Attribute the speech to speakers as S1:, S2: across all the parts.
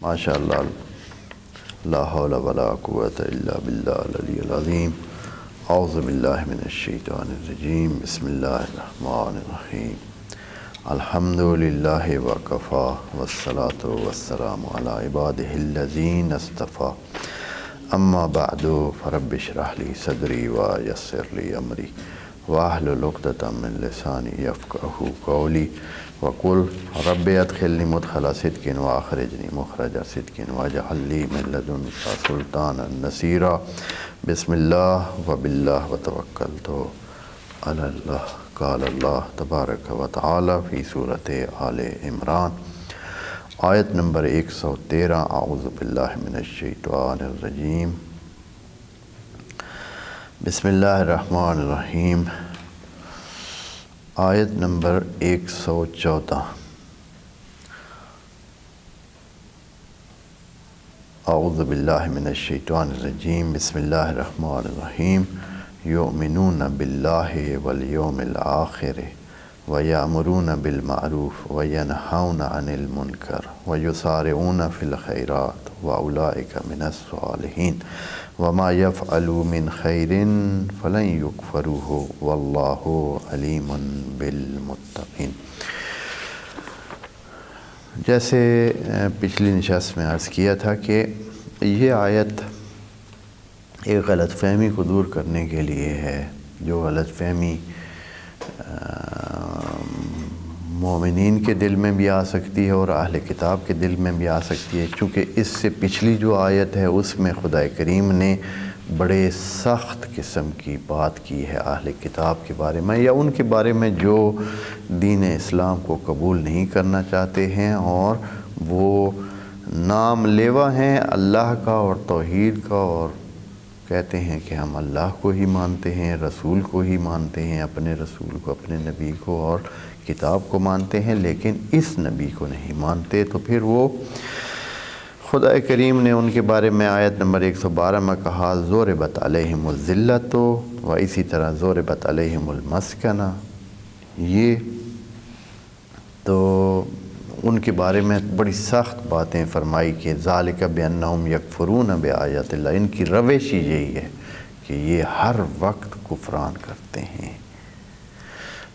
S1: ماشاء اللہ، لا حول ولا قوۃ الا باللہ العلی العظیم۔ اعوذ باللہ من الشیطان الرجیم، بسم اللہ الرحمن الرحیم۔ الحمد للہ وکفیٰ والصلاۃ والسلام علی عبادہ الذین اصطفیٰ، اما بعد فرب اشرح لی صدری ویسر لی امری واحلل عقدۃ من لسانی یفقہوا قولی وقل رب ادخلنی مدخل صدق واخرجنی مخرج صدق واجعل لی من لدنک سلطانا نصیرا۔ بسم اللہ وباللہ وتوکلت علی اللہ۔ قال اللہ تبارک و تعالی فی سورۃ آل عمران، آیت نمبر 113۔ اعوذ باللہ من الشیطان الرجیم، بسم اللہ الرحمن الرحیم، آیت نمبر 114۔ اعوذ باللہ من الشیطان الرجیم، بسم اللہ الرحمن الرحیم۔ یؤمنون باللہ والیوم الآخر ویأمرون بالمعروف وینہون عن المنکر ویسارعون فی الخیرات واولئک من الصالحین وما یفعلوا من خیر فلن یکفروہ واللہ علیم بالمتقین۔ جیسے پچھلی نشست میں عرض کیا تھا کہ یہ آیت ایک غلط فہمی کو دور کرنے کے لیے ہے، جو غلط فہمی مومنین کے دل میں بھی آ سکتی ہے اور اہل کتاب کے دل میں بھی آ سکتی ہے، چونکہ اس سے پچھلی جو آیت ہے اس میں خدا کریم نے بڑے سخت قسم کی بات کی ہے اہل کتاب کے بارے میں، یا ان کے بارے میں جو دین اسلام کو قبول نہیں کرنا چاہتے ہیں اور وہ نام لیوا ہیں اللہ کا اور توحید کا، اور کہتے ہیں کہ ہم اللہ کو ہی مانتے ہیں، رسول کو ہی مانتے ہیں، اپنے رسول کو، اپنے نبی کو اور کتاب کو مانتے ہیں، لیکن اس نبی کو نہیں مانتے۔ تو پھر وہ خدا کریم نے ان کے بارے میں آیت نمبر 112 میں کہا ضربت علیہم الذلۃ، و اسی طرح ضربت علیہم المسکنہ۔ یہ تو ان کے بارے میں بڑی سخت باتیں فرمائی کہ ذالک بانہم یکفرون بآیات اللہ، ان کی روش ہی یہی ہے کہ یہ ہر وقت کفران کرتے ہیں،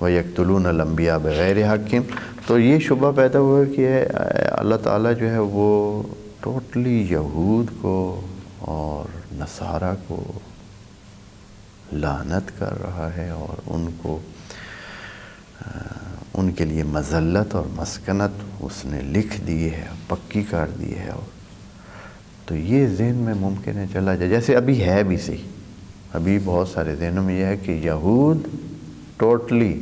S1: وَيَقْتُلُونَ الْأَنْبِيَاءَ بِغَيْرِ حَقٍ۔ تو یہ شبہ پیدا ہوا کہ اللہ تعالیٰ جو ہے وہ ٹوٹلی یہود کو اور نصارہ کو لعنت کر رہا ہے اور ان کو ان کے لیے مذلت اور مسکنت اس نے لکھ دی ہے، پکی کر دی ہے۔ اور تو یہ ذہن میں ممکن ہے چلا جائے، جیسے ابھی ہے بھی صحیح، ابھی بہت سارے ذہنوں میں یہ ہے کہ یہود ٹوٹلی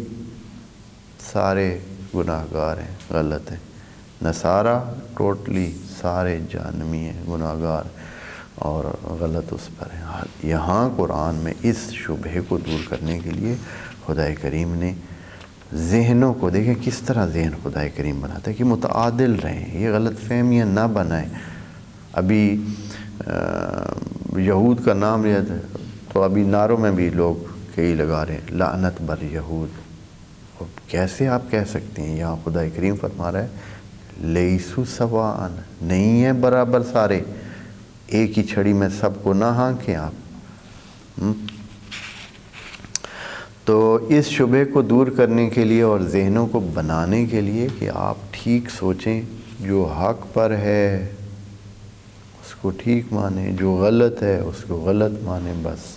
S1: سارے گناہ گار ہیں، غلط ہیں، نصارہ ٹوٹلی سارے جہنمی ہیں، گناہ گار اور غلط اس پر ہیں۔ یہاں قرآن میں اس شبہے کو دور کرنے کے لیے خدا کریم نے ذہنوں کو، دیکھیں کس طرح ذہن خدا کریم بناتا ہے کہ متعادل رہیں، یہ غلط فہمیاں نہ بنائیں۔ ابھی یہود کا نام لیا تو ابھی نعروں میں بھی لوگ کئی لگا رہے ہیں لعنت بر یہود۔ کیسے آپ کہہ سکتے ہیں؟ یہاں خدا کریم فرما رہا ہے لیسو سواء، نہیں ہیں برابر سارے، ایک ہی چھڑی میں سب کو نہ ہانکیں آپ۔ تو اس شبہ کو دور کرنے کے لیے اور ذہنوں کو بنانے کے لیے کہ آپ ٹھیک سوچیں، جو حق پر ہے اس کو ٹھیک مانیں، جو غلط ہے اس کو غلط مانیں، بس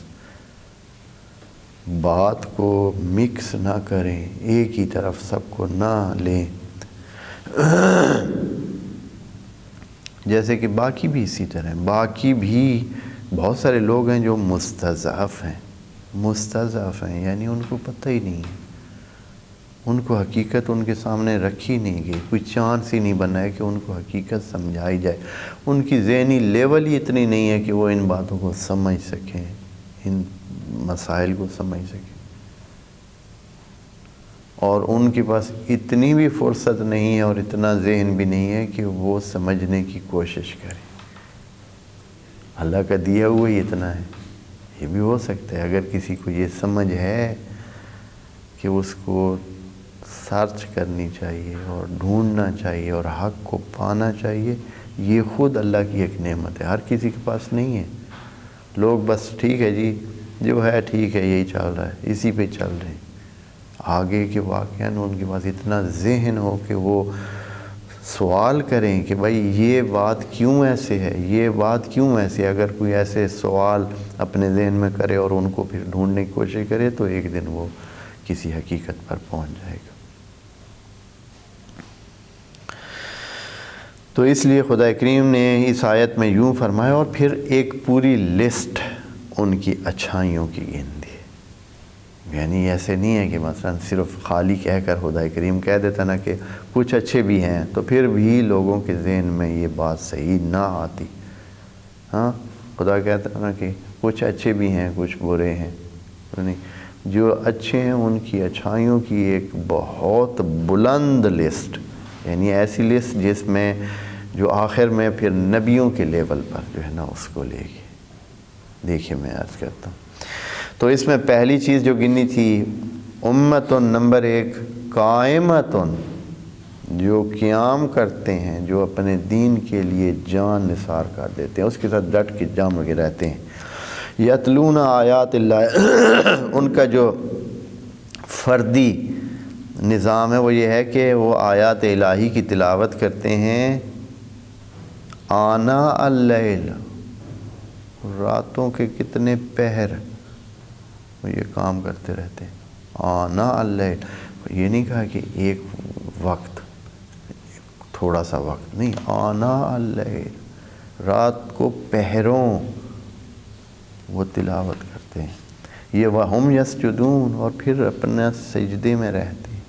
S1: بات کو مکس نہ کریں، ایک ہی طرف سب کو نہ لیں۔ جیسے کہ باقی بھی اسی طرح ہیں، باقی بھی بہت سارے لوگ ہیں جو مستضعف ہیں، مستضعف ہیں یعنی ان کو پتہ ہی نہیں ہے، ان کو حقیقت ان کے سامنے رکھی نہیں گئی، کوئی چانس ہی نہیں بنا ہے کہ ان کو حقیقت سمجھائی جائے، ان کی ذہنی لیول ہی اتنی نہیں ہے کہ وہ ان باتوں کو سمجھ سکیں، ان مسائل کو سمجھ سکیں، اور ان کے پاس اتنی بھی فرصت نہیں ہے اور اتنا ذہن بھی نہیں ہے کہ وہ سمجھنے کی کوشش کریں۔ اللہ کا دیا ہوا ہی اتنا ہے، یہ بھی ہو سکتا ہے اگر کسی کو یہ سمجھ ہے کہ اس کو سرچ کرنی چاہیے اور ڈھونڈنا چاہیے اور حق کو پانا چاہیے، یہ خود اللہ کی ایک نعمت ہے، ہر کسی کے پاس نہیں ہے۔ لوگ بس ٹھیک ہے جی جو ہے ٹھیک ہے، یہی چل رہا ہے، اسی پہ چل رہے ہیں۔ آگے کے واقعہ ان کے پاس اتنا ذہن ہو کہ وہ سوال کریں کہ بھائی یہ بات کیوں ایسے ہے، یہ بات کیوں ایسے ہے۔ اگر کوئی ایسے سوال اپنے ذہن میں کرے اور ان کو پھر ڈھونڈنے کی کوشش کرے تو ایک دن وہ کسی حقیقت پر پہنچ جائے گا۔ تو اس لیے خدا کریم نے اس آیت میں یوں فرمایا، اور پھر ایک پوری لسٹ ان کی اچھائیوں کی گن دی۔ یعنی ایسے نہیں ہے کہ مثلا صرف خالی کہہ کر خدا کریم کہہ دیتا نا کہ کچھ اچھے بھی ہیں، تو پھر بھی لوگوں کے ذہن میں یہ بات صحیح نہ آتی۔ ہاں خدا کہتا نا کہ کچھ اچھے بھی ہیں کچھ برے ہیں، جو اچھے ہیں ان کی اچھائیوں کی ایک بہت بلند لسٹ، یعنی ایسی لسٹ جس میں جو آخر میں پھر نبیوں کے لیول پر جو ہے نا اس کو لے گی۔ دیکھیے میں عرض کرتا ہوں، تو اس میں پہلی چیز جو گنی تھی امتن، نمبر 1 قائمتن، جو قیام کرتے ہیں، جو اپنے دین کے لیے جان نثار کر دیتے ہیں، اس کے ساتھ ڈٹ کے جام کے رہتے ہیں۔ یتلون آیات اللہ، ان کا جو فردی نظام ہے وہ یہ ہے کہ وہ آیات الہی کی تلاوت کرتے ہیں آناء اللیل، راتوں کے کتنے پہر وہ یہ کام کرتے رہتے ہیں۔ آناء اللیل، یہ نہیں کہا کہ ایک وقت، تھوڑا سا وقت نہیں، آناء اللیل، رات کو پہروں وہ تلاوت کرتے ہیں۔ یہ وہم یسجدون، اور پھر اپنے سجدے میں رہتے ہیں۔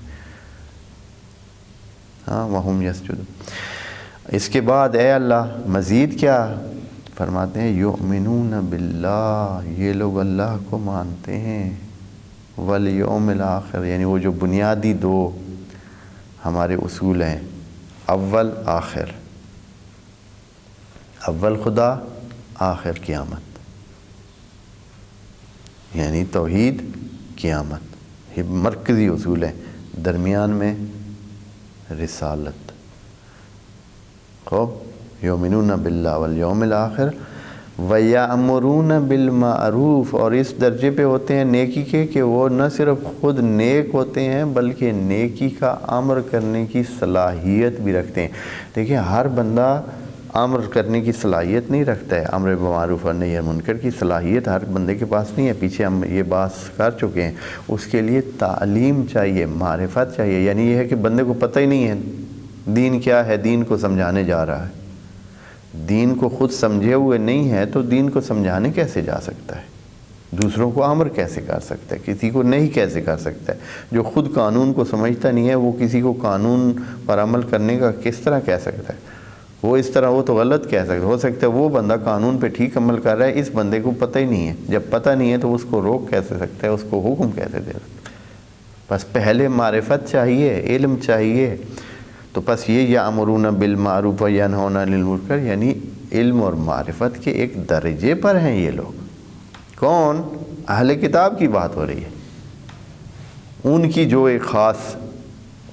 S1: ہاں وہم یسجدون۔ اس کے بعد اے اللہ مزید کیا فرماتے ہیں؟ یؤمنون باللہ، یہ لوگ اللہ کو مانتے ہیں، والیوم الآخر، یعنی وہ جو بنیادی 2 ہمارے اصول ہیں، اول آخر، اول خدا آخر قیامت، یعنی توحید قیامت، یہ مرکزی اصول ہیں۔ درمیان میں رسالت۔ خوب، یؤمنون باللہ والیوم الآخر وَيَأْمُرُونَ بِالْمَعْرُوفِ، اور اس درجے پہ ہوتے ہیں نیکی کے کہ وہ نہ صرف خود نیک ہوتے ہیں بلکہ نیکی کا امر کرنے کی صلاحیت بھی رکھتے ہیں۔ دیکھیں ہر بندہ امر کرنے کی صلاحیت نہیں رکھتا ہے، امر بالمعروف اور نہی عن المنکر کی صلاحیت ہر بندے کے پاس نہیں ہے، پیچھے ہم یہ بات کر چکے ہیں۔ اس کے لیے تعلیم چاہیے، معرفت چاہیے، یعنی یہ ہے کہ بندے کو پتہ ہی نہیں ہے دین کیا ہے، دین کو سمجھانے جا رہا ہے، دین کو خود سمجھے ہوئے نہیں ہے تو دین کو سمجھانے کیسے جا سکتا ہے؟ دوسروں کو امر کیسے کر سکتا ہے؟ کسی کو نہیں کیسے کر سکتا ہے؟ جو خود قانون کو سمجھتا نہیں ہے وہ کسی کو قانون پر عمل کرنے کا کس طرح کہہ سکتا ہے؟ وہ اس طرح وہ تو غلط کہہ سکتا ہے۔ ہو سکتا ہے وہ بندہ قانون پہ ٹھیک عمل کر رہا ہے، اس بندے کو پتہ ہی نہیں ہے۔ جب پتہ نہیں ہے تو اس کو روک کیسے سکتا ہے، اس کو حکم کیسے دے سکتا ہے؟ بس پہلے معرفت چاہیے، علم چاہیے۔ تو بس یہ یامرون بالمعروف و ینہون عن المنکر، یعنی علم اور معرفت کے ایک درجے پر ہیں یہ لوگ۔ کون؟ اہل کتاب کی بات ہو رہی ہے، ان کی جو ایک خاص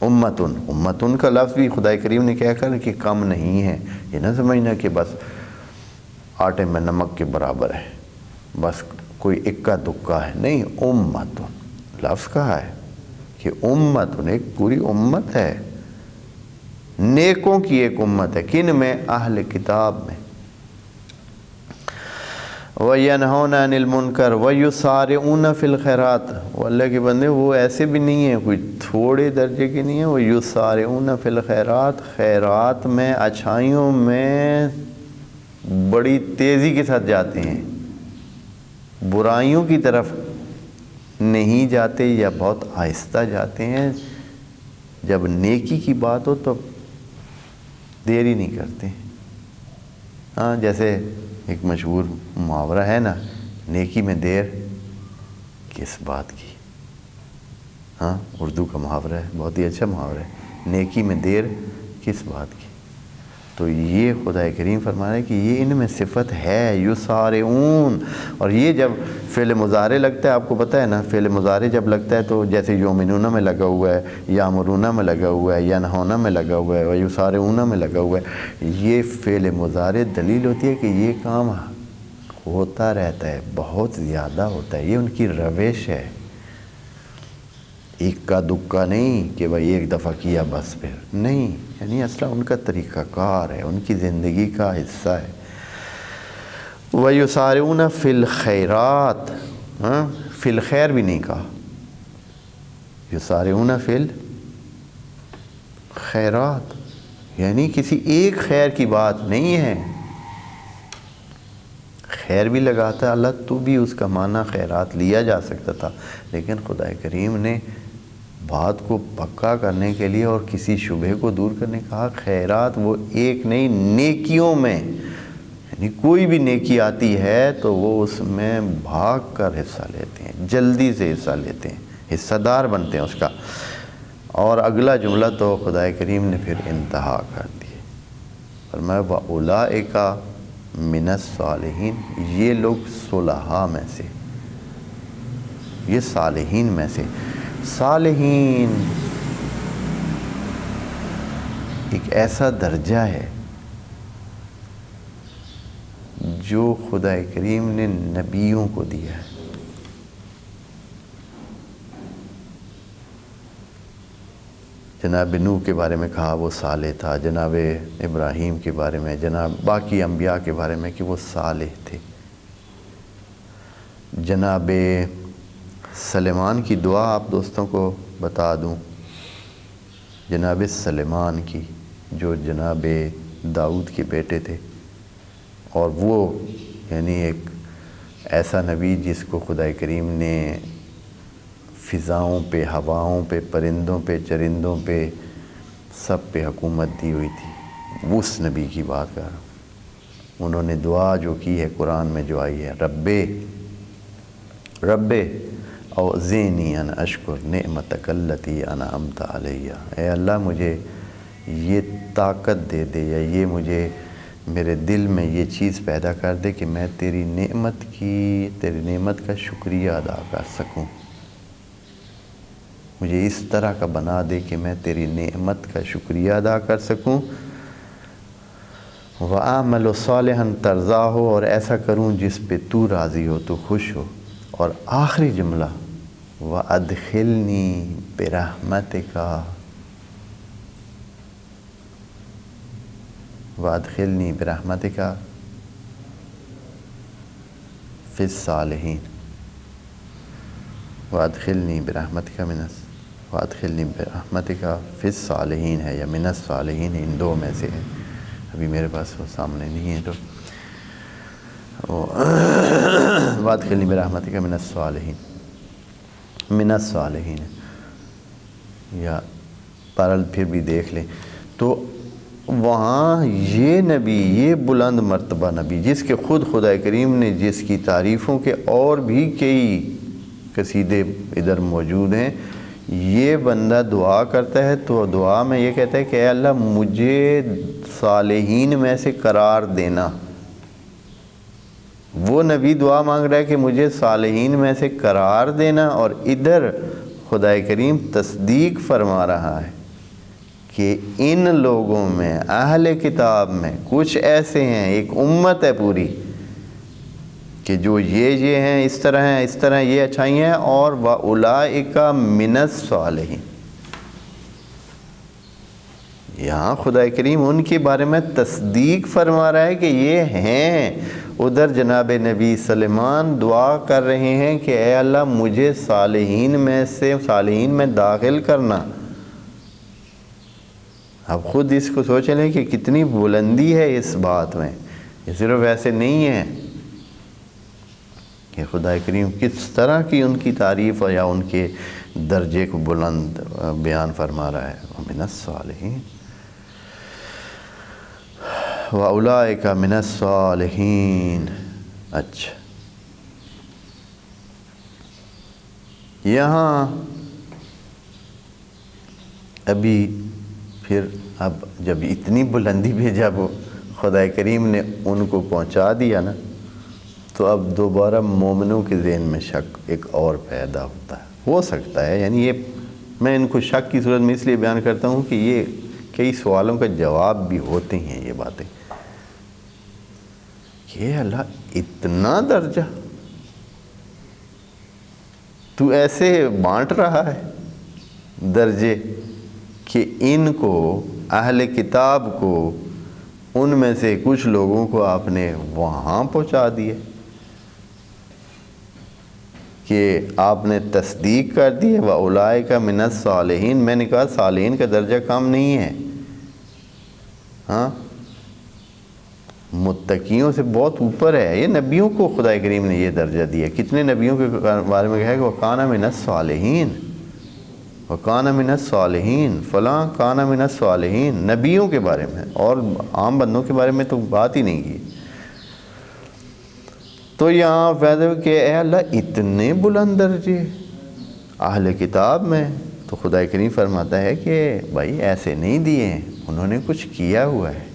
S1: امتن کا لفظ بھی خدا کریم نے کہا کر کہ کم نہیں ہے، یہ نہ سمجھنا کہ بس آٹے میں نمک کے برابر ہے، بس کوئی اکا دکا ہے، نہیں، امتن لفظ کہا ہے کہ امتن ایک پوری امت ہے، نیکوں کی ایک امت ہے۔ کن میں؟ اہل کتاب میں۔ وَيَنْهَوْنَ عَنِ الْمُنْكَرِ وَيُسَارِعُونَ فِي الْخَيْرَاتِ، وہ اللہ کے بندے وہ ایسے بھی نہیں ہیں، کوئی تھوڑے درجے کے نہیں ہیں، وَيُسَارِعُونَ فِي الْخَيْرَاتِ، خیرات میں، اچھائیوں میں بڑی تیزی کے ساتھ جاتے ہیں، برائیوں کی طرف نہیں جاتے یا بہت آہستہ جاتے ہیں۔ جب نیکی کی بات ہو تو دیر ہی نہیں کرتے۔ ہاں جیسے ایک مشہور محاورہ ہے نا، نیکی میں دیر کس بات کی؟ ہاں اردو کا محاورہ ہے، بہت ہی اچھا محاورہ ہے، نیکی میں دیر کس بات کی؟ تو یہ خدا کریم فرما رہا ہے کہ یہ ان میں صفت ہے یسارعون. اور یہ جب فعل مضارع لگتا ہے، آپ کو پتہ ہے نا، فعل مضارع جب لگتا ہے تو جیسے یؤمنون میں لگا ہوا ہے، یامرون میں لگا ہوا ہے، ینہون میں لگا ہوا ہے، ویسارعون میں لگا ہوا ہے، یہ فعل مضارع دلیل ہوتی ہے کہ یہ کام ہوتا رہتا ہے، بہت زیادہ ہوتا ہے، یہ ان کی روش ہے، اکا دکا نہیں کہ بھائی ایک دفعہ کیا بس پھر نہیں، یعنی اصلا ان کا طریقہ کار ہے، ان کی زندگی کا حصہ ہے. وَيُسَارِعُونَ فِي الْخَيْرَاتِ، فی الخیر بھی نہیں کہا، یسارعون فی الخیرات، یعنی کسی ایک خیر کی بات نہیں ہے، خیر بھی لگاتا ہے اللہ، تو بھی اس کا معنی خیرات لیا جا سکتا تھا، لیکن خدا کریم نے بات کو پکا کرنے کے لیے اور کسی شبہ کو دور کرنے کہا خیرات وہ ایک نہیں، نیکیوں میں، یعنی کوئی بھی نیکی آتی ہے تو وہ اس میں بھاگ کر حصہ لیتے ہیں، جلدی سے حصہ لیتے ہیں، حصہ دار بنتے ہیں اس کا. اور اگلا جملہ تو خدا کریم نے پھر انتہا کر دی، فرمایا وَأُولَئِكَ مِنَ الصَّالِحِينَ، یہ لوگ صلحاء میں سے، یہ صالحین میں سے. صالحین ایک ایسا درجہ ہے جو خدا کریم نے نبیوں کو دیا ہے. جناب نوح کے بارے میں کہا وہ صالح تھا، جناب ابراہیم کے بارے میں، جناب باقی انبیاء کے بارے میں کہ وہ صالح تھے. جناب سلیمان کی دعا آپ دوستوں کو بتا دوں، جناب سلیمان کی، جو جناب داؤد کے بیٹے تھے، اور وہ یعنی ایک ایسا نبی جس کو خدا کریم نے فضاؤں پہ، ہواؤں پہ، پرندوں پہ، چرندوں پہ، سب پہ حکومت دی ہوئی تھی، اس نبی کی بات کر رہا ہوں. انہوں نے دعا جو کی ہے قرآن میں جو آئی ہے، رب اوزعنی ان اشکر نعمتک التی انعمت علیہ، اے اللہ مجھے یہ طاقت دے دے، یا یہ مجھے میرے دل میں یہ چیز پیدا کر دے کہ میں تیری نعمت کا شکریہ ادا کر سکوں، مجھے اس طرح کا بنا دے کہ میں تیری نعمت کا شکریہ ادا کر سکوں. وَأَعْمَلُ صَالِحًا تَرْضَاهُ، اور ایسا کروں جس پہ تو راضی ہو، تو خوش ہو. اور آخری جملہ وَأَدْخِلْنِي بِرَحْمَتِكَ، وَأَدْخِلْنِي بِرَحْمَتِكَ فِي الصَّالِحِينَ، وَأَدْخِلْنِي بِرَحْمَتِكَ فِي الصَّالِحِينَ ہے یا مِنَ الصَّالِحِينَ، ان دو میں سے ہے، ابھی میرے پاس وہ سامنے نہیں ہے، تو وَأَدْخِلْنِي بِرَحْمَتِكَ مِنَ الصَّالِحِينَ، یا پرل پھر بھی دیکھ لیں. تو وہاں یہ نبی، یہ بلند مرتبہ نبی، جس کے خود خدا کریم نے جس کی تعریفوں کے اور بھی کئی قصیدے ادھر موجود ہیں، یہ بندہ دعا کرتا ہے تو دعا میں یہ کہتا ہے کہ اے اللہ مجھے صالحین میں سے قرار دینا. وہ نبی دعا مانگ رہا ہے کہ مجھے صالحین میں سے قرار دینا، اور ادھر خدا کریم تصدیق فرما رہا ہے کہ ان لوگوں میں، اہل کتاب میں کچھ ایسے ہیں، ایک امت ہے پوری کہ جو یہ ہیں، اس طرح یہ اچھائی ہیں، اور وَأُولَئِكَ مِنَ الصَّالِحِينَ. یہاں خدا کریم ان کے بارے میں تصدیق فرما رہا ہے کہ یہ ہیں. ادھر جناب نبی سلیمان دعا کر رہے ہیں کہ اے اللہ مجھے صالحین میں داخل کرنا. اب خود اس کو سوچ لیں کہ کتنی بلندی ہے اس بات میں. یہ صرف ایسے نہیں ہے کہ خدا کریم کس طرح کی ان کی تعریف یا ان کے درجے کو بلند بیان فرما رہا ہے. وَمِنَ الصَّالِحِينَ وَأُولَئِكَ مِنَ الصَّالِحِينَ. اچھا، یہاں ابھی پھر اب جب اتنی بلندی پہ جب خدا کریم نے ان کو پہنچا دیا نا، تو اب دوبارہ مومنوں کے ذہن میں شک ایک اور پیدا ہوتا ہے. ہو سکتا ہے، یعنی یہ میں ان کو شک کی صورت میں اس لیے بیان کرتا ہوں کہ یہ کئی سوالوں کا جواب بھی ہوتے ہیں یہ باتیں، کہ اللہ اتنا درجہ تو ایسے بانٹ رہا ہے درجے کہ ان کو اہل کتاب کو ان میں سے کچھ لوگوں کو آپ نے وہاں پہنچا دیے کہ آپ نے تصدیق کر دی ہے. وَأُولَٰئِكَ مِنَ الصَّالِحِينَ. میں نے کہا صالحین کا درجہ کم نہیں ہے، ہاں متقیوں سے بہت اوپر ہے. یہ نبیوں کو خدا کریم نے یہ درجہ دیا. کتنے نبیوں کے بارے میں کہا ہے کہ وَكَانَ مِنَ الصَّالِحِينَ، وَكَانَ مِنَ الصَّالِحِينَ، فلاں کان من الصالحین. نبیوں کے بارے میں، اور عام بندوں کے بارے میں تو بات ہی نہیں کی. تو یہاں فائدہ کہ اے اللہ اتنے بلند درجے اہل کتاب میں، تو خدا کریم فرماتا ہے کہ بھائی ایسے نہیں دیے ہیں، انہوں نے کچھ کیا ہوا ہے،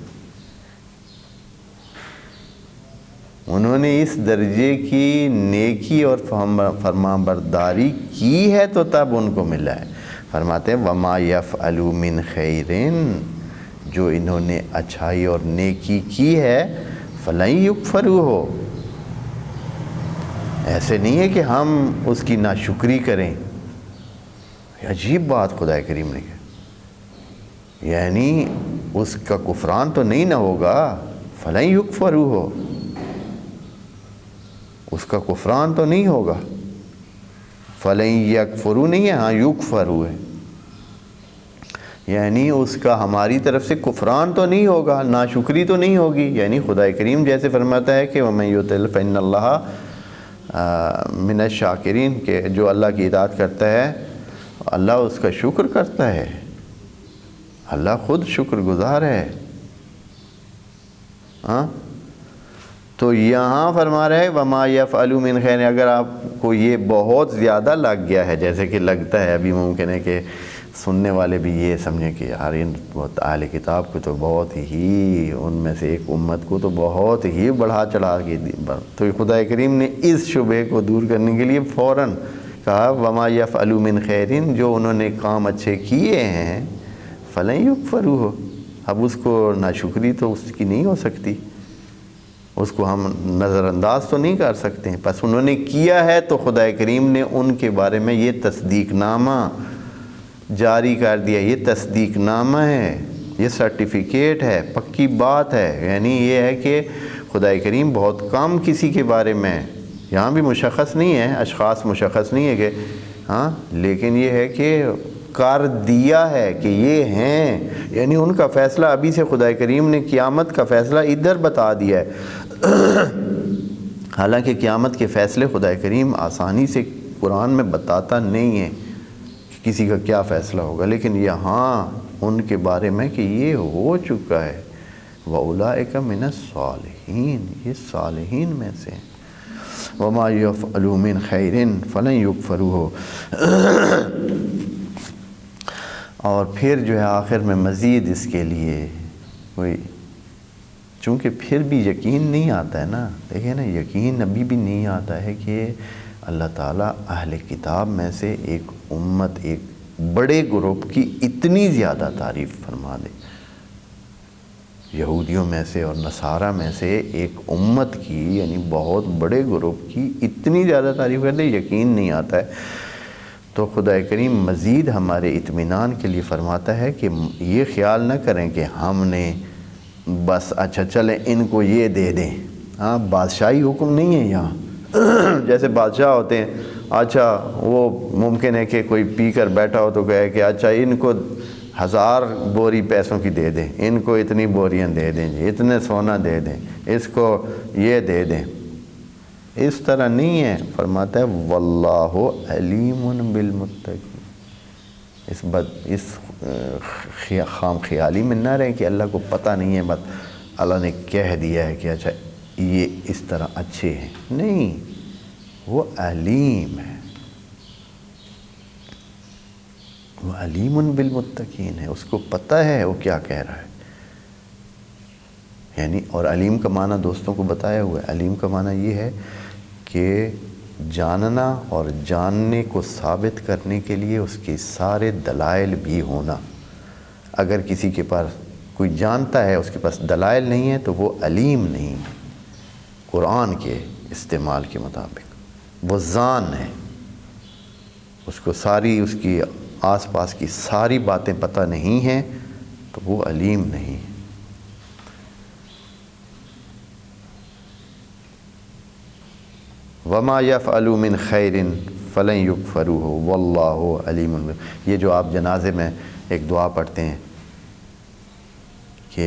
S1: انہوں نے اس درجے کی نیکی اور فرمانبرداری کی ہے تو تب ان کو ملا ہے. فرماتے ہیں وَمَا يَفْعَلُوا مِنْ خَيْرٍ، جو انہوں نے اچھائی اور نیکی کی ہے فَلَن يُكْفَرُوهُ، ایسے نہیں ہے کہ ہم اس کی ناشکری کریں. عجیب بات خدا کریم نے کہا، یعنی اس کا کفران تو نہیں نہ ہوگا. فَلَن يُكْفَرُوهُ، اس کا کفران تو نہیں ہوگا. فَلَن يَكْفُرُوا نہیں ہے، ہاں يُكْفَرُوا ہے، یعنی اس کا ہماری طرف سے کفران تو نہیں ہوگا، ناشکری تو نہیں ہوگی. یعنی خدا کریم جیسے فرماتا ہے کہ وَمَن يُطِعِ اللَّهَ فَإِنَّ اللَّهَ من الشاکرین، کہ جو اللہ کی اطاعت کرتا ہے اللہ اس کا شکر کرتا ہے، اللہ خود شکر گزار ہے. ہاں تو یہاں فرما رہے وَمَا يَفْعَلُوا مِنْ خَيْرٍ. اگر آپ کو یہ بہت زیادہ لگ گیا ہے، جیسے کہ لگتا ہے ابھی، ممکن ہے کہ سننے والے بھی یہ سمجھیں کہ یار ان اہل کتاب کو تو بہت ہی، ان میں سے ایک امت کو تو بہت ہی بڑھا چڑھا کے دی. تو خدا کریم نے اس شبہ کو دور کرنے کے لیے فوراً کہا وَمَا يَفْعَلُوا مِنْ خَيْرٍ، جو انہوں نے کام اچھے کیے ہیں فَلَن يُكْفَرُوهُ. اب اس کو ناشکری تو اس کی نہیں ہو سکتی، اس کو ہم نظر انداز تو نہیں کر سکتے. بس انہوں نے کیا ہے تو خدا کریم نے ان کے بارے میں یہ تصدیق نامہ جاری کر دیا. یہ تصدیق نامہ ہے، یہ سرٹیفکیٹ ہے، پکی بات ہے. یعنی یہ ہے کہ خدا کریم بہت کم کسی کے بارے میں، یہاں بھی مشخص نہیں ہے، اشخاص مشخص نہیں ہے کہ ہاں، لیکن یہ ہے کہ کر دیا ہے کہ یہ ہیں. یعنی ان کا فیصلہ ابھی سے خدا کریم نے قیامت کا فیصلہ ادھر بتا دیا ہے. حالانکہ قیامت کے فیصلے خدا کریم آسانی سے قرآن میں بتاتا نہیں ہے کہ کسی کا کیا فیصلہ ہوگا، لیکن یہاں ان کے بارے میں کہ یہ ہو چکا ہے. وَأُولَٰئِكَ مِنَ الصَّالِحِينَ، یہ صالحین میں سے. وَمَا يَفْعَلُوا مِنْ خَيْرٍ فَلَن يُكْفَرُوهُ. اور پھر جو ہے آخر میں مزید اس کے لیے کوئی، چونکہ پھر بھی یقین نہیں آتا ہے نا، دیکھیں نا، یقین ابھی بھی نہیں آتا ہے کہ اللہ تعالیٰ اہل کتاب میں سے ایک امت، ایک بڑے گروپ کی اتنی زیادہ تعریف فرما دے. یہودیوں میں سے اور نصارہ میں سے ایک امت کی، یعنی بہت بڑے گروپ کی اتنی زیادہ تعریف کر دے، یقین نہیں آتا ہے. تو خدا کریم مزید ہمارے اطمینان کے لیے فرماتا ہے کہ یہ خیال نہ کریں کہ ہم نے بس اچھا چلیں ان کو یہ دے دیں. ہاں، بادشاہی حکم نہیں ہے یہاں. جیسے بادشاہ ہوتے ہیں، اچھا وہ ممکن ہے کہ کوئی پی کر بیٹھا ہو تو کہے کہ اچھا ان کو 1000 بوری پیسوں کی دے دیں، ان کو اتنی بوریاں دے دیں، جی اتنے سونا دے دیں، اس کو یہ دے دیں. اس طرح نہیں ہے. فرماتا ہے واللہ علیم بالمتقین. اس خام خیالی میں نہ رہیں کہ اللہ کو پتہ نہیں ہے، بس اللہ نے کہہ دیا ہے کہ اچھا یہ اس طرح اچھے ہیں. نہیں، وہ علیم ہے. وہ علیم بالمتقین ہے، اس کو پتہ ہے وہ کیا کہہ رہا ہے. یعنی اور علیم کا معنی دوستوں کو بتایا ہوا ہے. علیم کا معنی یہ ہے کہ جاننا اور جاننے کو ثابت کرنے کے لیے اس کے سارے دلائل بھی ہونا. اگر کسی کے پاس کوئی جانتا ہے اس کے پاس دلائل نہیں ہے تو وہ علیم نہیں ہے قرآن کے استعمال کے مطابق. وہ زان ہے، اس کو ساری اس کی آس پاس کی ساری باتیں پتہ نہیں ہیں تو وہ علیم نہیں ہے. وما يفعلوا من خیر فلن یکفروہ واللہ علیم. یہ جو آپ جنازے میں ایک دعا پڑھتے ہیں کہ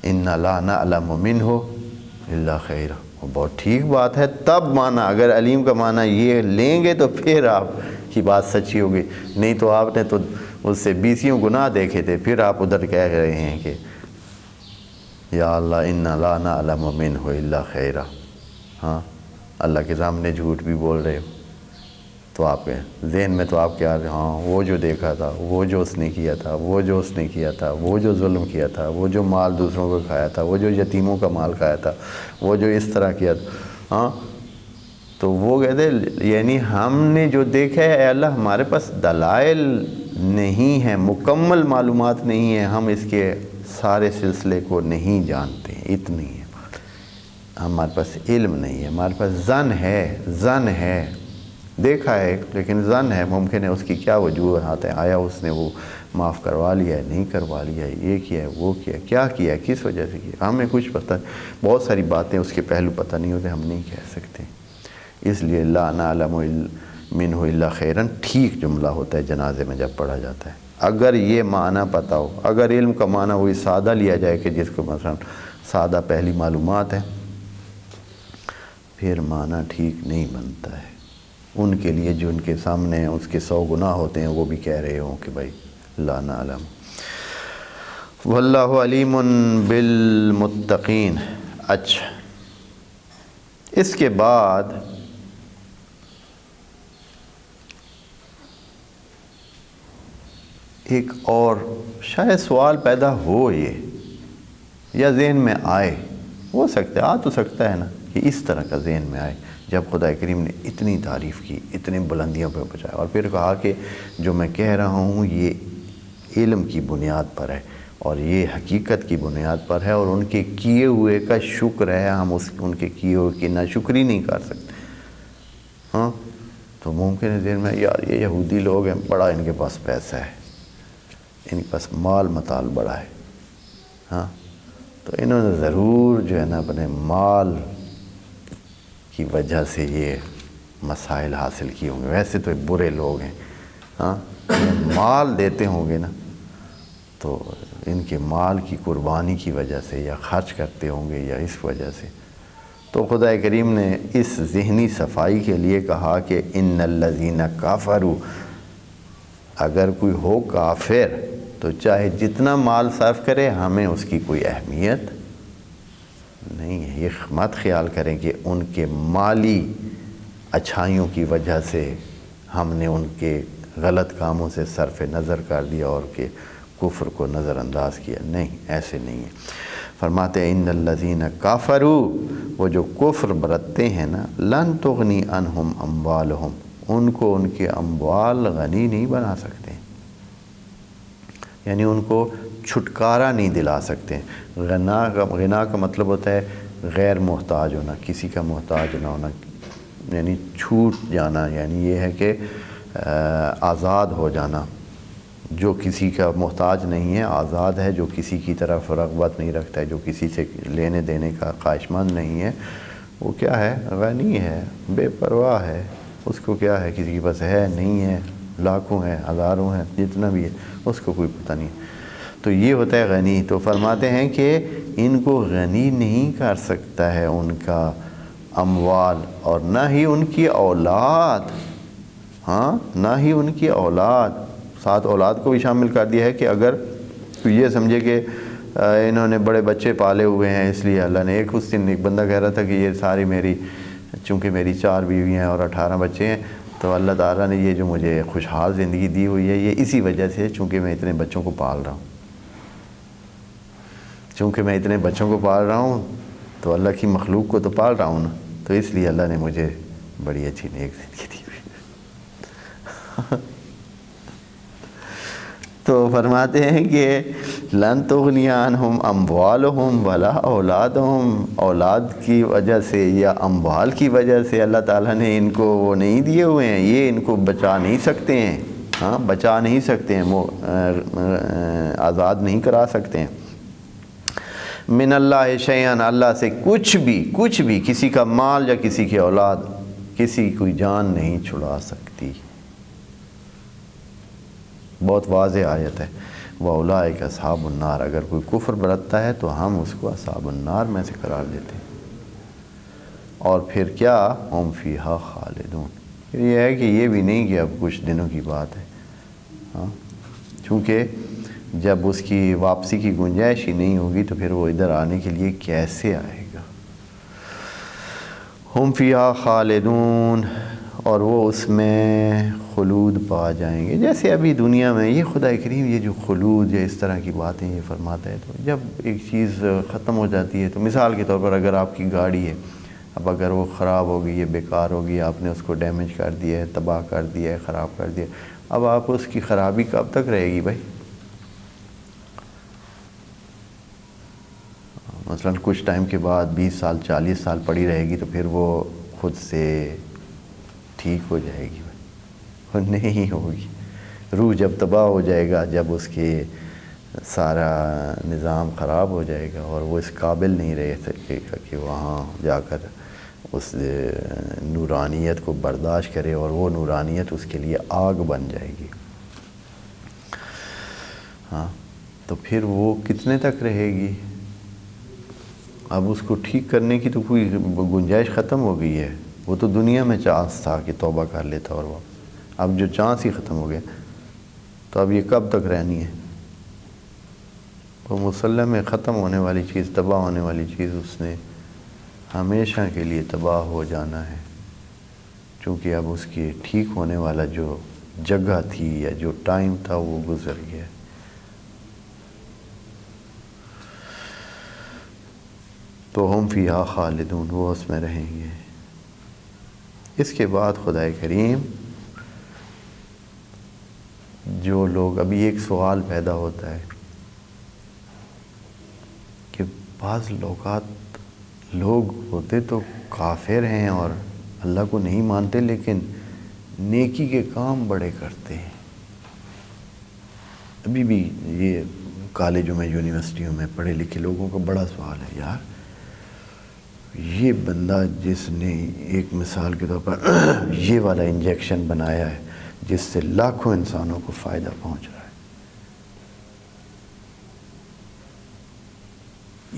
S1: انا لا نعلم منہ الا خیر، وہ بہت ٹھیک بات ہے. تب معنی اگر علیم کا معنی یہ لیں گے تو پھر آپ کی بات سچی ہوگی. نہیں تو آپ نے تو اس سے 20 گناہ دیکھے تھے، پھر آپ ادھر کہہ رہے ہیں کہ یا اللہ انا لا نعلم منہ الا خیرا. ہاں اللہ کے سامنے جھوٹ بھی بول رہے ہو تو آپ کے ذہن میں تو آپ کیا، ہاں وہ جو دیکھا تھا، وہ جو اس نے کیا تھا، وہ جو اس نے کیا تھا، وہ جو ظلم کیا تھا، وہ جو مال دوسروں کو کھایا تھا، وہ جو یتیموں کا مال کھایا تھا، وہ جو اس طرح کیا تھا. ہاں تو وہ کہتے یعنی ہم نے جو دیکھا ہے اے اللہ ہمارے پاس دلائل نہیں ہیں، مکمل معلومات نہیں ہیں، ہم اس کے سارے سلسلے کو نہیں جانتے ہیں. اتنی ہے ہمارے پاس علم نہیں ہے. ہمارے پاس ظن ہے دیکھا ہے لیکن ظن ہے. ممکن ہے اس کی کیا وجوہات ہیں، آیا اس نے وہ معاف کروا لیا ہے، نہیں کروا لیا ہے، یہ کیا ہے، وہ کیا کیا ہے، کس وجہ سے کیا. ہمیں کچھ پتہ، بہت ساری باتیں اس کے پہلو پتہ نہیں ہوتے، ہم نہیں کہہ سکتے. اس لیے لا نعلم منہ الا خیرا ٹھیک جملہ ہوتا ہے جنازے میں جب پڑھا جاتا ہے. اگر یہ معنی پتہ ہو، اگر علم کا معنی وہی سادہ لیا جائے کہ جس کو مثلا سادہ پہلی معلومات ہے، پھر معنی ٹھیک نہیں بنتا ہے. ان کے لیے جو ان کے سامنے ہیں اس کے 100 گناہ ہوتے ہیں، وہ بھی کہہ رہے ہوں کہ بھائی لا نعلم. واللہ علیم بالمتقین. اچھا اس کے بعد ایک اور شاید سوال پیدا ہو، یہ یا ذہن میں آئے، ہو سکتا ہے آ تو سکتا ہے نا کہ اس طرح کا ذہن میں آئے جب خدا کریم نے اتنی تعریف کی، اتنی بلندیوں پہ پہنچایا اور پھر کہا کہ جو میں کہہ رہا ہوں یہ علم کی بنیاد پر ہے اور یہ حقیقت کی بنیاد پر ہے اور ان کے کیے ہوئے کا شکر ہے. ہم ان کے کیے ہوئے کی ناشکری نہیں کر سکتے. ہاں تو ممکن ہے ذہن میں یار یہ یہودی لوگ ہیں، بڑا ان کے پاس پیسہ ہے، ان کے پاس مال متال بڑا ہے، ہاں تو انہوں نے ضرور جو ہے نا اپنے مال کی وجہ سے یہ مسائل حاصل کیے ہوں گے. ویسے تو برے لوگ ہیں، ہاں مال دیتے ہوں گے نا تو ان کے مال کی قربانی کی وجہ سے یا خرچ کرتے ہوں گے یا اس وجہ سے. تو خدا کریم نے اس ذہنی صفائی کے لیے کہا کہ ان الذین کافروا، اگر کوئی ہو کافر تو چاہے جتنا مال صرف کرے ہمیں اس کی کوئی اہمیت نہیں ہے. یہ مت خیال کریں کہ ان کے مالی اچھائیوں کی وجہ سے ہم نے ان کے غلط کاموں سے صرف نظر کر دیا اور کہ کفر کو نظر انداز کیا. نہیں، ایسے نہیں ہے. فرماتے ہیں ان الذین کافروا، وہ جو کفر برتتے ہیں نا، لن تغنی عنہم اموالہم، ان کو ان کے اموال غنی نہیں بنا سکتے، یعنی ان کو چھٹکارا نہیں دلا سکتے. غنا کا مطلب ہوتا ہے غیر محتاج ہونا، کسی کا محتاج نہ ہونا، یعنی چھوٹ جانا، یعنی یہ ہے کہ آزاد ہو جانا. جو کسی کا محتاج نہیں ہے، آزاد ہے، جو کسی کی طرف رغبت نہیں رکھتا ہے، جو کسی سے لینے دینے کا خواہشمند نہیں ہے، وہ کیا ہے؟ غنی ہے، بے پرواہ ہے. اس کو کیا ہے، کسی کے پاس ہے نہیں ہے، لاکھوں ہیں، ہزاروں ہیں، جتنا بھی ہے اس کو کوئی پتہ نہیں. تو یہ ہوتا ہے غنی. تو فرماتے ہیں کہ ان کو غنی نہیں کر سکتا ہے ان کا اموال اور نہ ہی ان کی اولاد. ہاں نہ ہی ان کی اولاد، ساتھ اولاد کو بھی شامل کر دیا ہے کہ اگر تو یہ سمجھے کہ انہوں نے بڑے بچے پالے ہوئے ہیں اس لیے اللہ نے اس دن ایک بندہ کہہ رہا تھا کہ یہ ساری میری، چونکہ میری 4 بیویاں ہیں اور 18 بچے ہیں تو اللہ تعالیٰ نے یہ جو مجھے خوشحال زندگی دی ہوئی ہے یہ اسی وجہ سے، چونکہ میں اتنے بچوں کو پال رہا ہوں، چونکہ میں اتنے بچوں کو پال رہا ہوں تو اللہ کی مخلوق کو تو پال رہا ہوں نا، تو اس لیے اللہ نے مجھے بڑی اچھی نیک زندگی دی ہوئی۔ تو فرماتے ہیں کہ لن تغنی عنہم اموالہم ولا اولادہم، اولاد کی وجہ سے یا اموال کی وجہ سے اللہ تعالیٰ نے ان کو وہ نہیں دیے ہوئے ہیں، یہ ان کو بچا نہیں سکتے ہیں، ہاں بچا نہیں سکتے ہیں، وہ آزاد نہیں کرا سکتے ہیں۔ من اللہ شیئن، اللہ سے کچھ بھی کسی کا مال یا کسی کی اولاد، کسی کوئی جان نہیں چھڑا سکتی۔ بہت واضح آیت ہے، وَأُولَٰئِكَ أَصْحَابُ النَّارِ، اگر کوئی کفر برتتا ہے تو ہم اس کو اصحاب النار میں سے قرار دیتے ہیں۔ اور پھر کیا، ہم فیہا خالدون، پھر یہ ہے کہ یہ بھی نہیں کہ اب کچھ دنوں کی بات ہے، ہاں چونکہ جب اس کی واپسی کی گنجائش ہی نہیں ہوگی تو پھر وہ ادھر آنے کے لیے کیسے آئے گا۔ ہم فیہا خالدون، اور وہ اس میں خلود پا جائیں گے۔ جیسے ابھی دنیا میں یہ خدا کریم یہ جو خلود یا اس طرح کی باتیں یہ فرماتا ہے، تو جب ایک چیز ختم ہو جاتی ہے، تو مثال کے طور پر اگر آپ کی گاڑی ہے، اب اگر وہ خراب ہو گئی ہے، بیکار ہو گئی، آپ نے اس کو ڈیمیج کر دیا ہے، تباہ کر دیا ہے، خراب کر دیا، اب آپ اس کی خرابی کب تک رہے گی بھائی؟ مثلا کچھ ٹائم کے بعد 20 سال 40 سال پڑی رہے گی تو پھر وہ خود سے ٹھیک ہو جائے گی، وہ نہیں ہوگی۔ روح جب تباہ ہو جائے گا، جب اس کے سارا نظام خراب ہو جائے گا اور وہ اس قابل نہیں رہ سکے گا کہ وہاں جا کر اس نورانیت کو برداشت کرے، اور وہ نورانیت اس کے لیے آگ بن جائے گی، ہاں تو پھر وہ کتنے تک رہے گی؟ اب اس کو ٹھیک کرنے کی تو کوئی گنجائش ختم ہو گئی ہے۔ وہ تو دنیا میں چانس تھا کہ توبہ کر لیتا، اور وہ اب جو چانس ہی ختم ہو گیا، تو اب یہ کب تک رہنی ہے؟ وہ مسلم میں ختم ہونے والی چیز، تباہ ہونے والی چیز، اس نے ہمیشہ کے لیے تباہ ہو جانا ہے، چونکہ اب اس کی ٹھیک ہونے والا جو جگہ تھی یا جو ٹائم تھا وہ گزر گیا۔ تو ہم فیہا خالدون، وہ اس میں رہیں گے۔ اس کے بعد خدا کریم جو لوگ، ابھی ایک سوال پیدا ہوتا ہے کہ بعض لوگ ہوتے تو کافر ہیں اور اللہ کو نہیں مانتے، لیکن نیکی کے کام بڑے کرتے ہیں۔ ابھی بھی یہ کالجوں میں، یونیورسٹیوں میں پڑھے لکھے لوگوں کا بڑا سوال ہے، یار یہ بندہ جس نے ایک مثال کے طور پر یہ والا انجیکشن بنایا ہے جس سے لاکھوں انسانوں کو فائدہ پہنچ رہا ہے،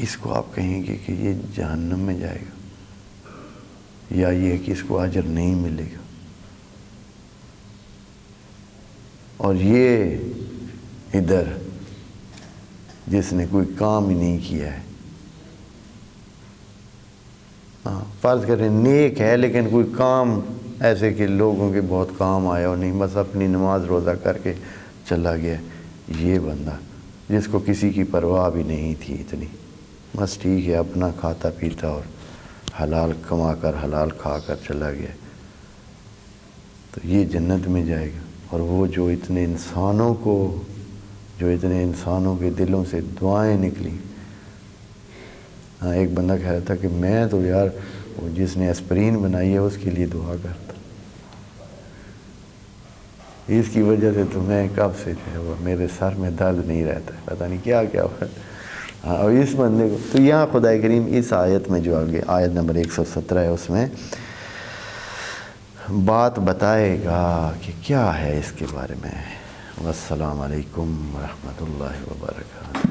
S1: اس کو آپ کہیں گے کہ یہ جہنم میں جائے گا، یا یہ کہ اس کو اجر نہیں ملے گا، اور یہ ادھر جس نے کوئی کام ہی نہیں کیا ہے، فرض کریں نیک ہے لیکن کوئی کام ایسے کہ لوگوں کے بہت کام آیا اور نہیں، بس اپنی نماز روزہ کر کے چلا گیا، یہ بندہ جس کو کسی کی پرواہ بھی نہیں تھی اتنی، بس ٹھیک ہے اپنا کھاتا پیتا اور حلال کما کر حلال کھا کر چلا گیا، تو یہ جنت میں جائے گا۔ اور وہ جو اتنے انسانوں کے دلوں سے دعائیں نکلی، ہاں ایک بندہ کہہ رہا تھا کہ میں تو یار وہ جس نے اسپرین بنائی ہے اس کے لیے دعا کرتا، اس کی وجہ سے تو میں کب سے جو ہے وہ میرے سر میں درد نہیں رہتا، پتہ نہیں کیا ہوا۔ ہاں اور اس بندے کو تو یہاں خدا کریم اس آیت میں جو آگے آیت نمبر 117 ہے اس میں بات بتائے گا کہ کیا ہے اس کے بارے میں۔ والسلام علیکم ورحمۃ اللہ وبرکاتہ۔